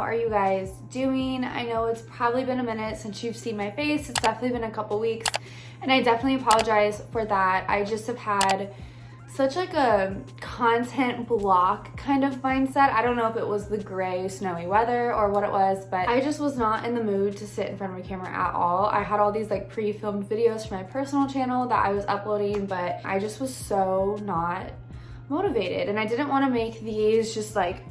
are you guys doing? I know it's probably been a minute since you've seen my face. It's definitely been a couple weeks, and I definitely apologize for that. I just have had such like a content block kind of mindset. I don't know if it was the gray, snowy weather or what it was, but I just was not in the mood to sit in front of a camera at all. I had all these like pre-filmed videos for my personal channel that I was uploading, but I just was so not motivated, and I didn't want to make these just like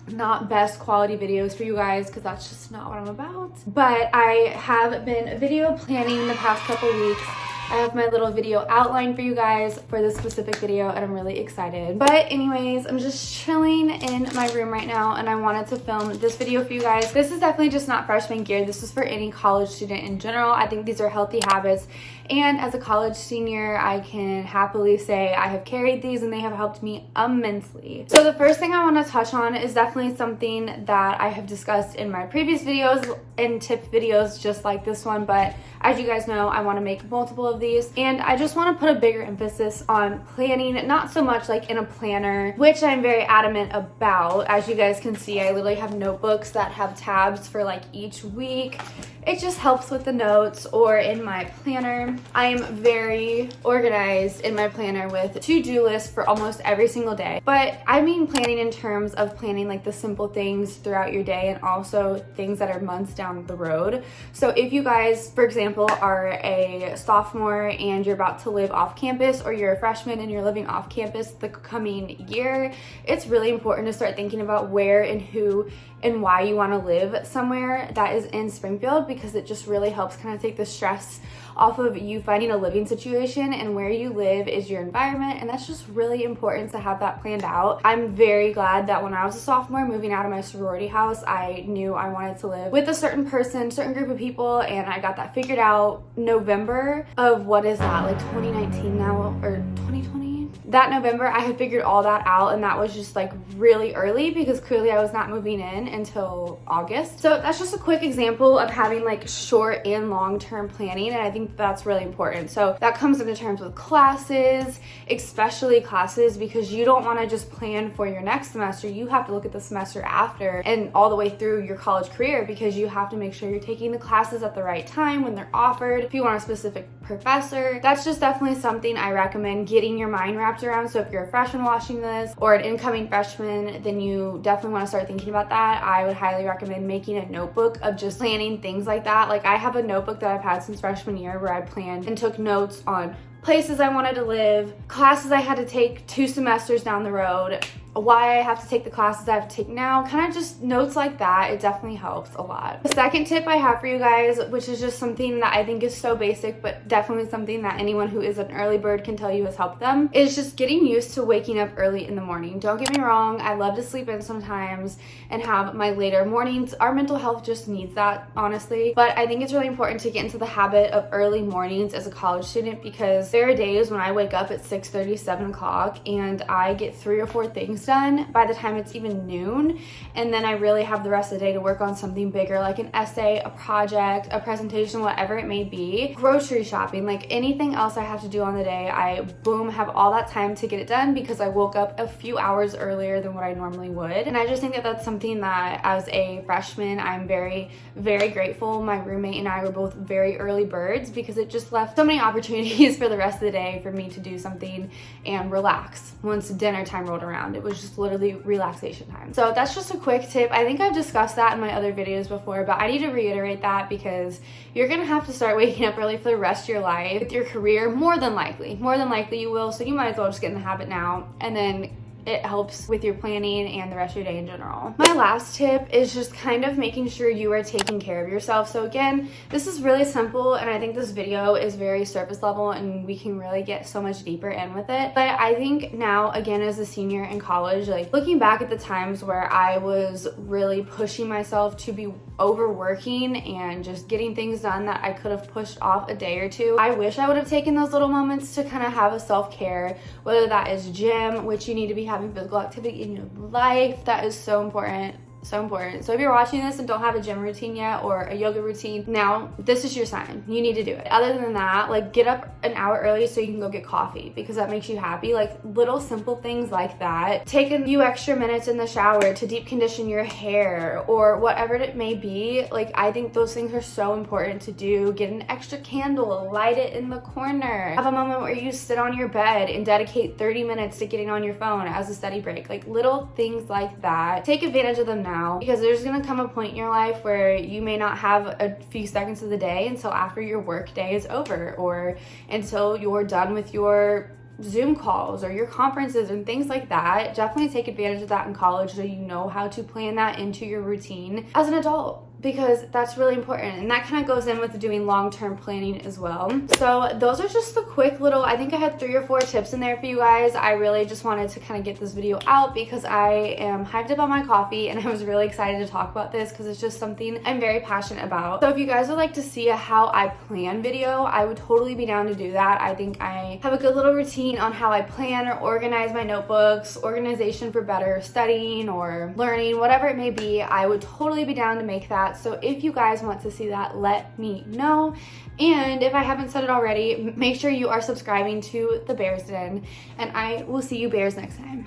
not best quality videos for you guys because that's just not what I'm about. But I have been video planning the past couple weeks. I have my little video outline for you guys for this specific video, and I'm really excited. But anyways, I'm just chilling in my room right now, and I wanted to film this video for you guys. This is definitely just not freshman gear. This is for any college student in general. I think these are healthy habits, and as a college senior, I can happily say I have carried these and they have helped me immensely. So the first thing I want to touch on is definitely something that I have discussed in my previous videos and tip videos just like this one, but as you guys know, I want to make multiple of these, and I just want to put a bigger emphasis on planning, not so much like in a planner, which I'm very adamant about. As you guys can see, I literally have notebooks that have tabs for like each week. It just helps with the notes, or in my planner. I am very organized in my planner with to-do lists for almost every single day. But I mean planning in terms of planning like the simple things throughout your day and also things that are months down the road. So if you guys, for example, are a sophomore and you're about to live off campus, or you're a freshman and you're living off campus the coming year, it's really important to start thinking about where and who and why you want to live somewhere that is in Springfield, because it just really helps kind of take the stress off of you finding a living situation, and where you live is your environment, and that's just really important to have that planned out. I'm very glad that when I was a sophomore moving out of my sorority house, I knew I wanted to live with a certain person, certain group of people, and I got that figured out November of, what is that, like 2019 now, or 2020? That November, I had figured all that out, and that was just like really early because clearly I was not moving in until August. So that's just a quick example of having like short and long-term planning, and I think that's really important. So that comes into terms with classes, especially classes, because you don't want to just plan for your next semester. You have to look at the semester after and all the way through your college career, because you have to make sure you're taking the classes at the right time when they're offered. If you want a specific professor, that's just definitely something I recommend getting your mind wrapped around. So if you're a freshman watching this, or an incoming freshman, then you definitely want to start thinking about that. I would highly recommend making a notebook of just planning things like that. Like I have a notebook that I've had since freshman year where I planned and took notes on places I wanted to live, classes I had to take 2 semesters down the road, why I have to take the classes I have to take now, kind of just notes like that. It definitely helps a lot. The second tip I have for you guys, which is just something that I think is so basic, but definitely something that anyone who is an early bird can tell you has helped them, is just getting used to waking up early in the morning. Don't get me wrong, I love to sleep in sometimes and have my later mornings. Our mental health just needs that, honestly. But I think it's really important to get into the habit of early mornings as a college student, because there are days when I wake up at 6:30, 7 o'clock, and I get 3 or 4 things done by the time it's even noon, and then I really have the rest of the day to work on something bigger, like an essay, a project, a presentation, whatever it may be, grocery shopping, like anything else I have to do on the day. I boom have all that time to get it done because I woke up a few hours earlier than what I normally would. And I just think that that's something that as a freshman I'm very, very grateful. My roommate and I were both very early birds, because it just left so many opportunities for the rest of the day for me to do something and relax. Once dinner time rolled around, it was just literally relaxation time. So that's just a quick tip. I think I've discussed that in my other videos before, but I need to reiterate that because you're gonna have to start waking up early for the rest of your life with your career. More than likely you will, so you might as well just get in the habit now, and then it helps with your planning and the rest of your day in general. My last tip is just kind of making sure you are taking care of yourself. So again, this is really simple, and I think this video is very surface level and we can really get so much deeper in with it. But I think now, again, as a senior in college, like looking back at the times where I was really pushing myself to be overworking and just getting things done that I could have pushed off a day or two, I wish I would have taken those little moments to kind of have a self-care, whether that is gym, which you need to be having physical activity in your life. That is so important. So important. So if you're watching this and don't have a gym routine yet or a yoga routine, now this is your sign. You need to do it. Other than that, like get up an hour early so you can go get coffee because that makes you happy. Like little simple things like that. Take a few extra minutes in the shower to deep condition your hair or whatever it may be. Like I think those things are so important to do. Get an extra candle, light it in the corner. Have a moment where you sit on your bed and dedicate 30 minutes to getting on your phone as a study break. Like little things like that. Take advantage of them now because there's gonna come a point in your life where you may not have a few seconds of the day until after your work day is over or until you're done with your Zoom calls or your conferences and things like that. Definitely take advantage of that in college so you know how to plan that into your routine as an adult, because that's really important, and that kind of goes in with doing long-term planning as well. So those are just the quick little, I think I had 3 or 4 tips in there for you guys. I really just wanted to kind of get this video out because I am hyped up on my coffee and I was really excited to talk about this because it's just something I'm very passionate about. So if you guys would like to see a how I plan video, I would totally be down to do that. I think I have a good little routine on how I plan or organize my notebooks, organization for better studying or learning, whatever it may be. I would totally be down to make that. So if you guys want to see that, let me know. And if I haven't said it already, make sure you are subscribing to the Bears Den, and I will see you bears next time.